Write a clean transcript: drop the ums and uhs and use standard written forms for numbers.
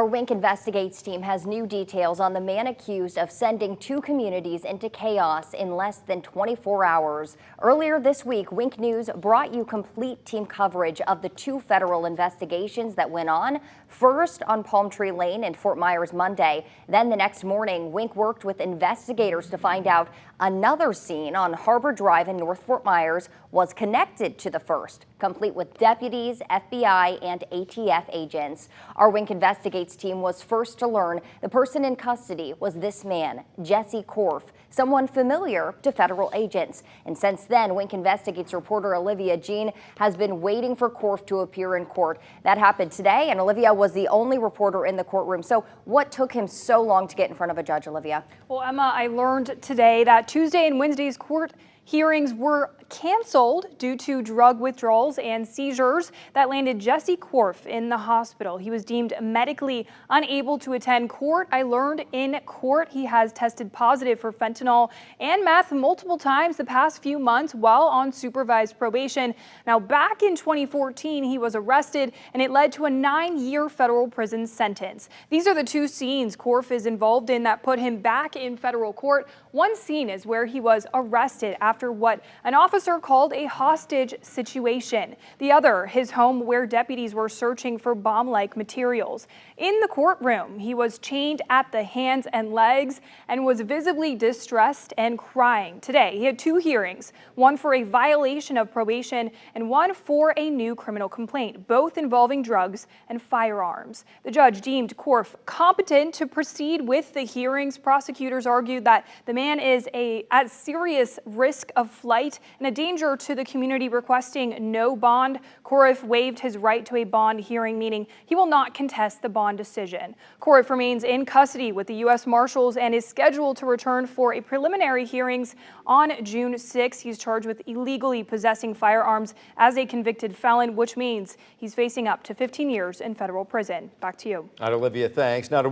Our Wink Investigates team has new details on the man accused of sending two communities into chaos in less than 24 hours. Earlier this week, Wink News brought you complete team coverage of the two federal investigations that went on. First on Palm Tree Lane in Fort Myers Monday. Then the next morning, Wink worked with investigators to find out another scene on Harbor Drive in North Fort Myers was connected to the first, complete with deputies, FBI, and ATF agents. Our Wink Investigates team was first to learn the person in custody was this man, Jesse Korff, someone familiar to federal agents. And since then, Wink Investigates reporter Olivia Jean has been waiting for Korff to appear in court. That happened today, and Olivia was the only reporter in the courtroom. So what took him so long to get in front of a judge, Olivia? Well, Emma, I learned today that Tuesday and Wednesday's court hearings were canceled due to drug withdrawals and seizures that landed Jesse Korff in the hospital. He was deemed medically unable to attend court. I learned in court he has tested positive for fentanyl and meth multiple times the past few months while on supervised probation. Now, back in 2014, he was arrested and it led to a 9-year federal prison sentence. These are the two scenes Korff is involved in that put him back in federal court. One scene is where he was arrested after what an officer called a hostage situation. The other, his home where deputies were searching for bomb-like materials. In the courtroom, he was chained at the hands and legs and was visibly distressed and crying. Today, he had two hearings, one for a violation of probation and one for a new criminal complaint, both involving drugs and firearms. The judge deemed Korff competent to proceed with the hearings. Prosecutors argued that the man is at serious risk of flight and a danger to the community, requesting no bond. Korff waived his right to a bond hearing, meaning he will not contest the bond decision. Korff remains in custody with the U.S. Marshals and is scheduled to return for a preliminary hearings on June 6. He's charged with illegally possessing firearms as a convicted felon, which means he's facing up to 15 years in federal prison. Back to you. All right, Olivia, thanks. Now to